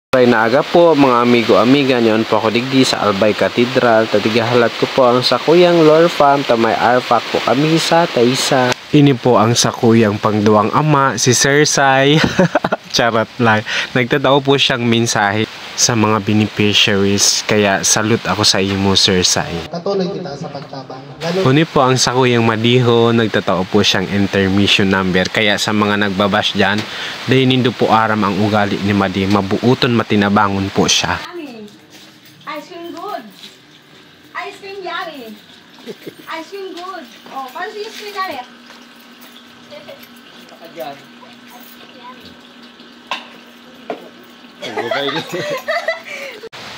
Ay naaga po mga amigo-amiga, nyon po ako digdi sa Albay Cathedral. Tatigahalat ko po ang sakuyang Lord Farm, tamay arpak po kami sa Taysa. Ini po ang sakuyang pangduwang ama, si Sir Sai. Charot lang. Nagtatao po siyang mensahe sa mga beneficiaries. Kaya salute ako sa imo, Sir Sai. Patuloy kita sa pagtabang. Uni po ang sakuyang madiho, nagtatao po siyang intermission number. Kaya sa mga nagbabash dyan, dahil nindo po aram ang ugali ni Madi, mabuuton matinabangon po siya. Ice cream good. Ice cream yummy. Ice cream good. Oh, paano si ice cream yummy? Pakadyan.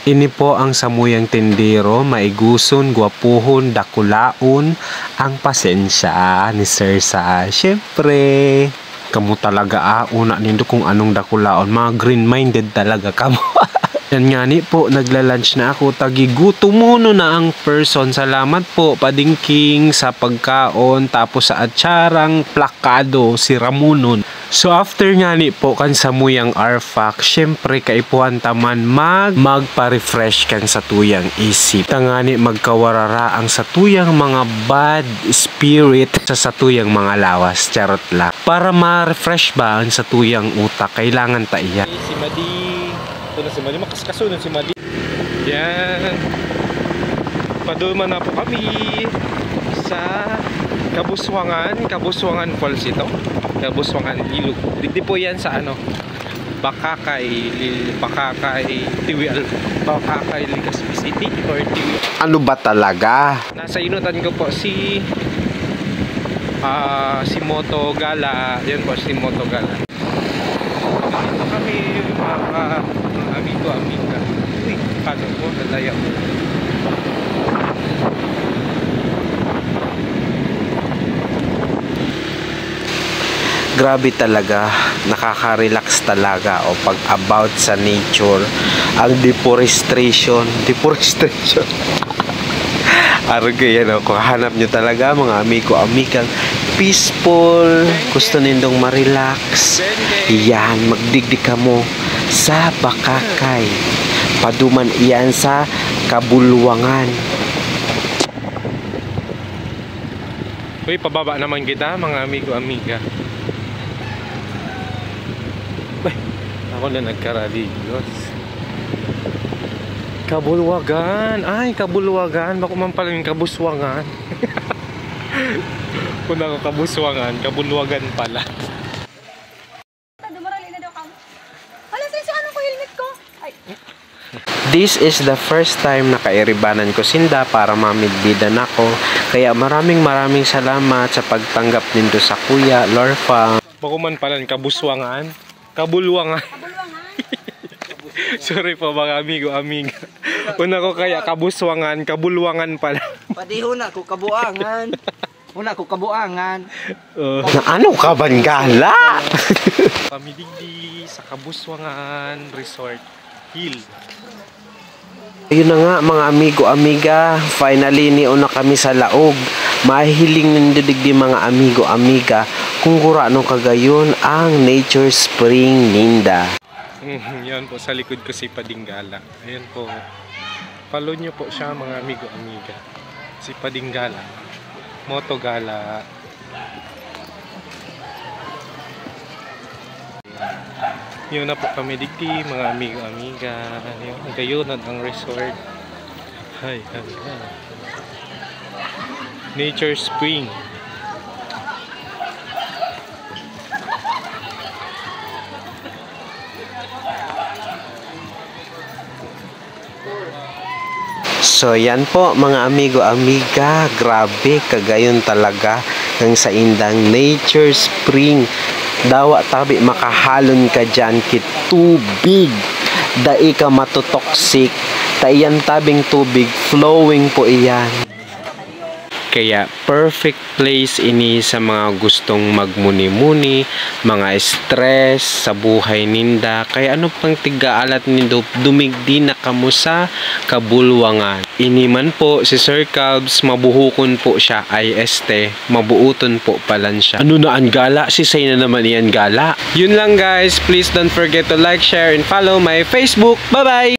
Ini po ang samuyang tindero, maiguson, gwapuhon, dakulaon, ang pasensya ni Sir Sa. Siyempre, kamu talaga una nindo kung anong dakulaon, mga green-minded talaga kamo. Yan nga ni po, nagla-lunch na ako, tagigutumuno na ang person. Salamat po, padingking sa pagkaon, tapos sa atsarang plakado, si Ramunon. So after nga ni po, kan sa muyang arfak, syempre kaipuhan taman magpa-refresh kan sa tuyang isip. Tangani magkawarara ang sa tuyang mga bad spirit sa tuyang mga lawas, charot lang. Para ma-refresh ba ang sa tuyang utak, kailangan ta iya. Si Madi. Ito na si Madi, makaskasunod si Madi. Yan. Paduman na po kami sa Kabuswangan Falls ito. Kabuswangan Ilog. Digdi po yan sa ano, Bakakay Tiwi, Bakakay Legazpi City or Tiwi. Ano ba talaga? Nasa inutan ko po si Moto Gala. Yan po si Moto Gala. Dito kami mga amigo-amiga. Uy, paano po? Nalaya po. Grabe talaga, nakaka-relax talaga o pag about sa nature, ang deforestation. Arga yan o, kung hanap nyo talaga mga amigo-amigang peaceful, gusto nindong ma-relax, yan, magdigdig ka mo sa Bakakay. Paduman iyan sa Kabulwangan. Uy, pababa naman kita mga amigo-amiga. Ako na nagkaraligyos. Kabulwagan. Ay, Kabulwagan. Bako man pala yung Kabuswangan. Kung ako Kabuswangan, Kabulwagan pala. Dumarali na daw ka. Hala, senso, anong ko helmet ko? Ay. This is the first time na kairibanan ko sinda para mamidbidan ako. Kaya maraming salamat sa pagtanggap nindo sa Kuya Lorfa. Bako man pala yung Kabuswangan. Kabulwangan. Sorry po mga amigo-amiga. Una ko kaya Kabuswangan, Kabulwangan pala. Padiho na ko kabuangan. Una ko kabuangan. Na ano ka Bangala? Kami digdi sa Kabuswangan Resort Hill. Ayun na nga mga amigo-amiga, finally niuna kami sa laog. Mahihiling nindidigdi mga amigo-amiga kung kurano kagayon ang Nature Spring Ninda. Yan po, sa likod ko si Padinggala. Ayan po. Follow nyo po siya mga amigo-amiga. Si Padinggala. Moto Gala. Yun na po kami digdi mga amigo-amiga. Gayunan ang resort. Hay. Nature Spring. So yan po mga amigo-amiga, grabe kagayon talaga ng sa indang Nature Spring. Dawa tabi makahalon ka dyan kit tubig. Dai ka matutoksik. Taiyan tabing tubig, flowing po iyan. Kaya perfect place ini sa mga gustong magmuni-muni, mga stress sa buhay ninda. Kaya ano pang tigaalat nindo, dumigdi na kamo sa kabulwangan. Ini man po si Sir Calbs, mabuhukon po siya ay mabuuton po palan siya. Ano na ang gala? Si Say na naman iyan gala. Yun lang guys, please don't forget to like, share, and follow my Facebook. Bye-bye!